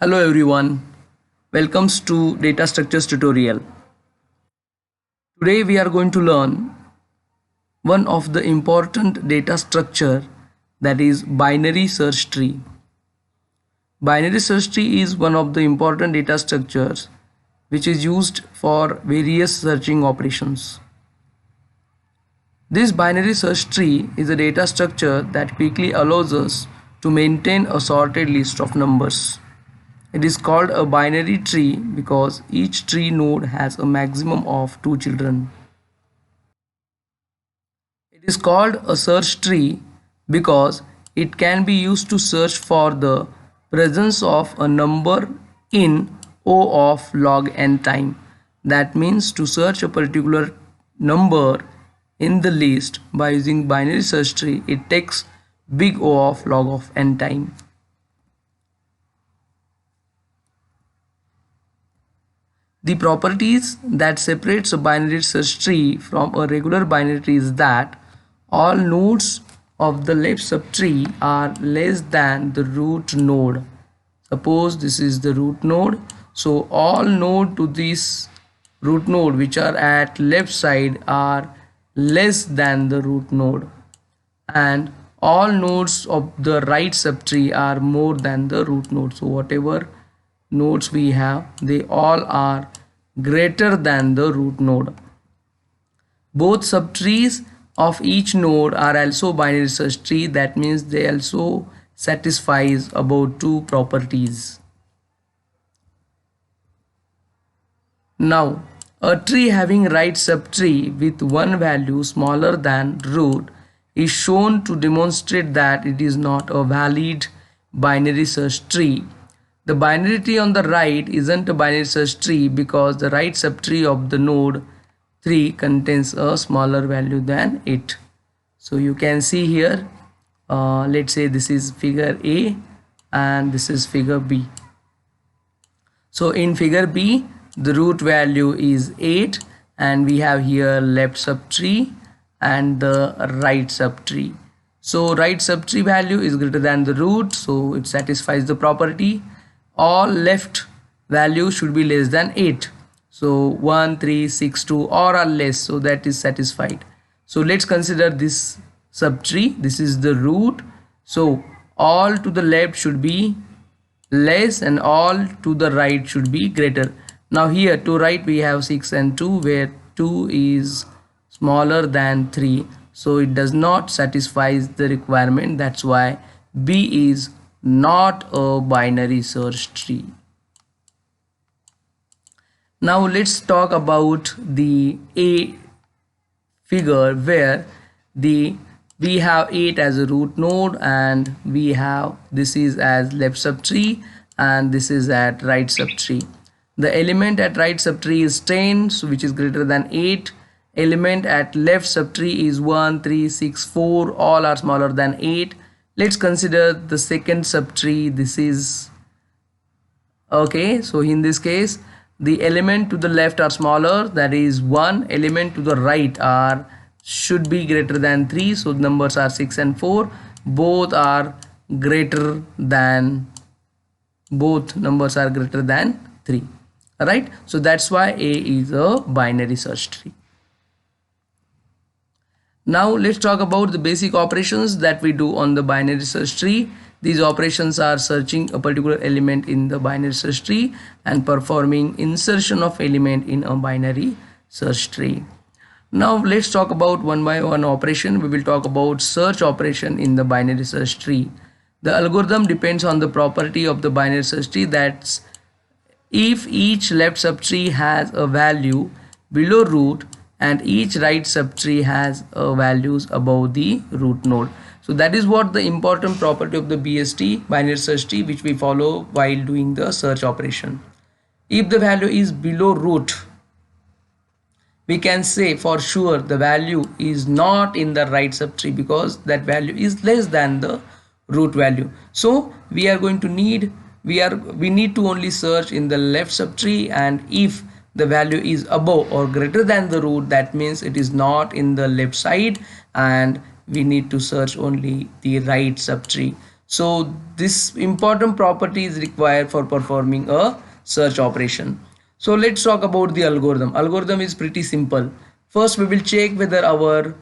Hello everyone, welcome to data structures tutorial. Today we are going to learn one of the important data structure, that is binary search tree. Binary search tree is one of the important data structures which is used for various searching operations. This binary search tree is a data structure that quickly allows us to maintain a sorted list of numbers. It is called a binary tree because each tree node has a maximum of 2 children. It is called a search tree because it can be used to search for the presence of a number in O of log n time. That means to search a particular number in the list by using binary search tree, it takes big O of log of n time. The properties that separates a binary search tree from a regular binary tree is that all nodes of the left subtree are less than the root node. Suppose this is the root node, so all node to this root node which are at left side are less than the root node, and all nodes of the right subtree are more than the root node. So whatever nodes we have, they all are greater than the root node. Both subtrees of each node are also binary search tree. That means they also satisfies about two properties. Now a tree having right subtree with one value smaller than root is shown to demonstrate that it is not a valid binary search tree. The binary tree on the right isn't a binary search tree because the right subtree of the node 3 contains a smaller value than it. So you can see here, let's say this is figure A and this is figure B. So in figure B, the root value is 8 and we have here left subtree and the right subtree. So right subtree value is greater than the root, so it satisfies the property. All left value should be less than 8. So 1, 3, 6, 2 or are less, so that is satisfied. So let's consider this subtree. This is the root. So all to the left should be less and all to the right should be greater. Now here to right we have 6 and 2, where 2 is smaller than 3. So it does not satisfy the requirement. That's why B is not a binary search tree. Now let's talk about the A figure, where we have 8 as a root node and we have this is as left subtree and this is at right subtree. The element at right subtree is 10, so which is greater than 8. Element at left subtree is 1, 3, 6, 4, all are smaller than 8. Let's consider the second subtree. This is okay, so in this case the element to the left are smaller, that is 1. Element to the right are should be greater than 3, so numbers are 6 and 4. Both numbers are greater than 3. Alright, so that's why A is a binary search tree. Now let's talk about the basic operations that we do on the binary search tree. These operations are searching a particular element in the binary search tree and performing insertion of element in a binary search tree. Now let's talk about one by one operation. We will talk about search operation in the binary search tree. The algorithm depends on the property of the binary search tree, that's if each left subtree has a value below root and each right subtree has values above the root node. So that is what the important property of the BST, binary search tree, which we follow while doing the search operation. If the value is below root, we can say for sure the value is not in the right subtree because that value is less than the root value. So we need to only search in the left subtree, and if the value is above or greater than the root, that means it is not in the left side and we need to search only the right subtree. So this important property is required for performing a search operation. So let's talk about the algorithm. Algorithm is pretty simple. First we will check whether our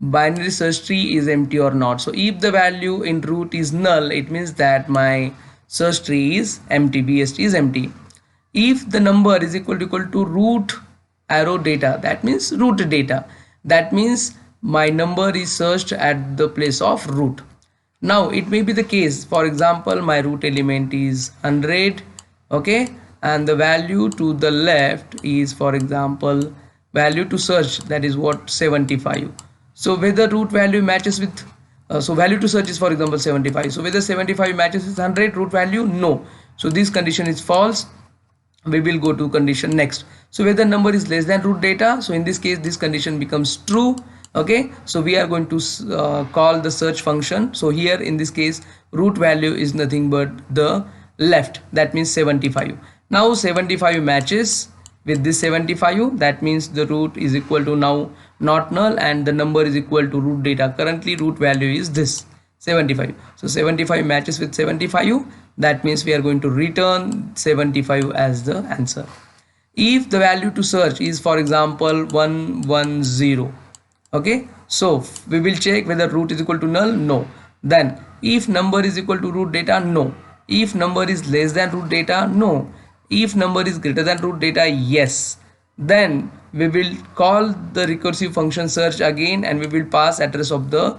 binary search tree is empty or not. So if the value in root is null, it means that my search tree is empty, BST is empty. If the number is equal to root arrow data, that means root data, that means my number is searched at the place of root. Now it may be the case, for example, my root element is 100, okay, and the value to the left is, for example, value to search, that is what, 75. So whether root value matches with so value to search is, for example, 75. So whether 75 matches with 100 root value, no. So this condition is false. We will go to condition next. So whether number is less than root data, so in this case this condition becomes true. Okay, so we are going to call the search function. So here in this case root value is nothing but the left, that means 75. Now 75 matches with this 75, that means the root is equal to now not null and the number is equal to root data. Currently root value is this 75. So 75 matches with 75, that means we are going to return 75 as the answer. If the value to search is, for example, 110, okay, so we will check whether root is equal to null, no. Then if number is equal to root data, no. If number is less than root data, no. If number is greater than root data, yes. Then we will call the recursive function search again and we will pass address of the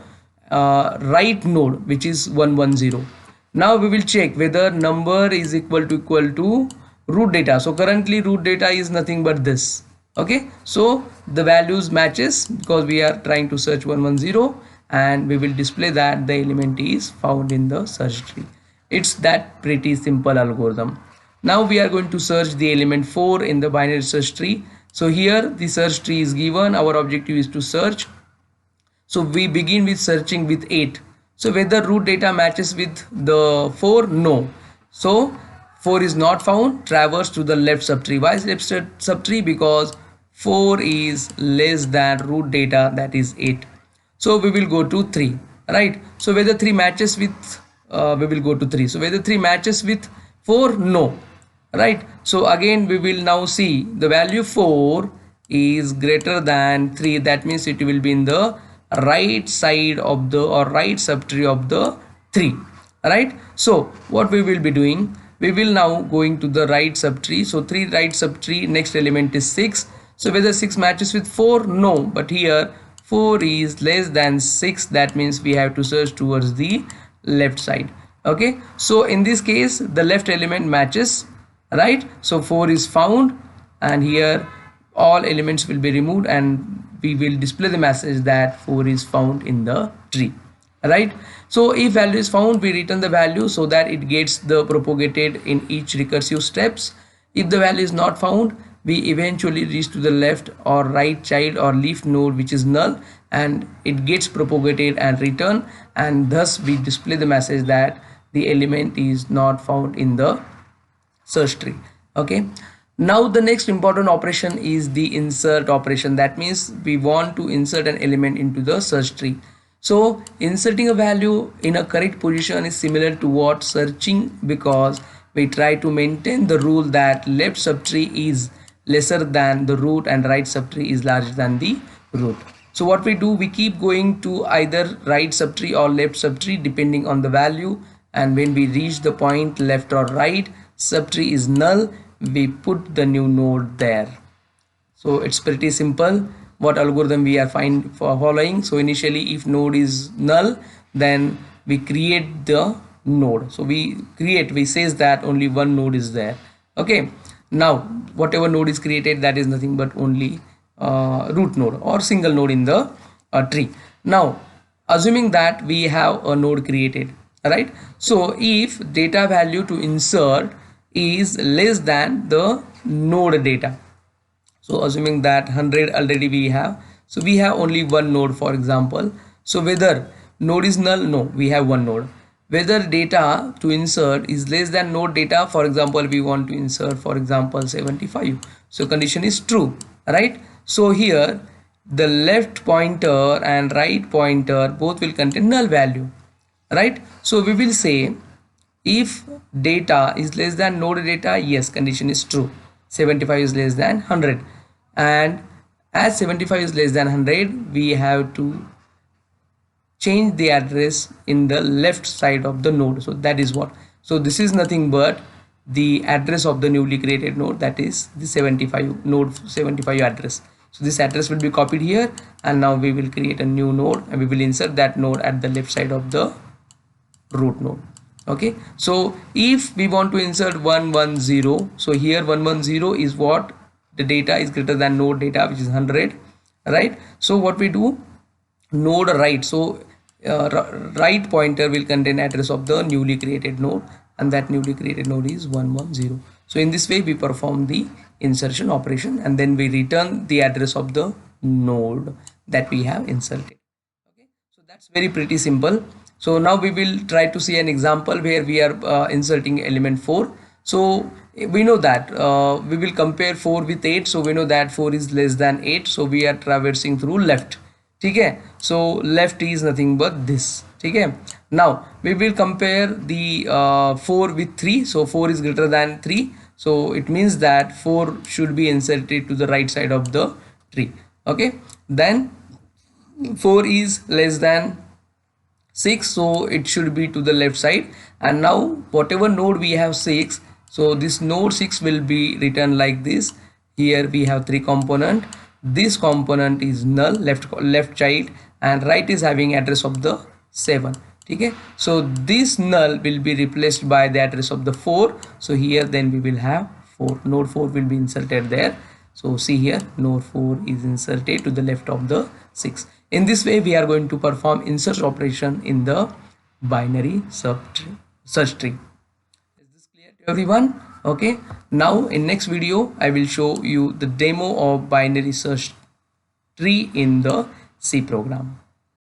right node, which is 110. Now we will check whether number is equal to root data. So currently root data is nothing but this. Okay, so the values matches because we are trying to search 110 and we will display that the element is found in the search tree. It's that pretty simple algorithm. Now we are going to search the element 4 in the binary search tree. So here the search tree is given, our objective is to search. So we begin with searching with 8. So whether root data matches with the 4, no. So 4 is not found, traverse to the left subtree. Why is left subtree? Because 4 is less than root data, that is 8. So we will go to 3, right? So whether 3 matches with we will go to 3. So whether 3 matches with 4, no, right? So again we will now see the value 4 is greater than 3, that means it will be in the right side of the or right subtree of the 3, right? So what we will be doing, we will now going to the right subtree. So 3 right subtree, next element is 6. So whether 6 matches with 4, no, but here 4 is less than 6, that means we have to search towards the left side. Okay, so in this case the left element matches, right? So 4 is found and here all elements will be removed and we will display the message that 4 is found in the tree, right? So if value is found, we return the value so that it gets the propagated in each recursive steps. If the value is not found, we eventually reach to the left or right child or leaf node which is null and it gets propagated and returned, and thus we display the message that the element is not found in the search tree. Okay, now the next important operation is the insert operation. That means we want to insert an element into the search tree. So inserting a value in a correct position is similar to what searching, because we try to maintain the rule that left subtree is lesser than the root and right subtree is larger than the root. So what we do, we keep going to either right subtree or left subtree depending on the value, and when we reach the point left or right subtree is null, we put the new node there. So it's pretty simple what algorithm we are following. So initially if node is null, then we create the node. So we says that only one node is there. Okay, now whatever node is created, that is nothing but only root node or single node in the tree. Now assuming that we have a node created, right? So if data value to insert is less than the node data, so assuming that 100 already we have, so we have only one node, for example. So whether node is null, no, we have one node. Whether data to insert is less than node data, for example we want to insert, for example, 75, so condition is true, right? So here the left pointer and right pointer both will contain null value, right? So we will say if data is less than node data, yes, condition is true, 75 is less than 100, and as 75 is less than 100, we have to change the address in the left side of the node. So that is what, so this is nothing but the address of the newly created node, that is the 75 node 75 address. So this address will be copied here, and now we will create a new node and we will insert that node at the left side of the root node. Okay, so if we want to insert 110, so here 110 is what, the data is greater than node data, which is 100, right? So what we do, node right, so right pointer will contain address of the newly created node, and that newly created node is 110. So in this way we perform the insertion operation, and then we return the address of the node that we have inserted. Okay, so that's very pretty simple. So now we will try to see an example where we are inserting element 4. So we know that we will compare 4 with 8. So we know that 4 is less than 8, so we are traversing through left. Okay, so left is nothing but this. Okay, now we will compare the 4 with 3. So 4 is greater than 3, so it means that 4 should be inserted to the right side of the tree. Okay, then 4 is less than 6, so it should be to the left side. And now whatever node we have 6, so this node 6 will be written like this. Here we have 3 component. This component is null, left child, and right is having address of the 7. Okay, so this null will be replaced by the address of the 4. So here then we will have 4, node 4 will be inserted there. So see here, node 4 is inserted to the left of the 6. In this way we are going to perform insert operation in the binary search tree. Is this clear to everyone? Okay, now in next video I will show you the demo of binary search tree in the C program.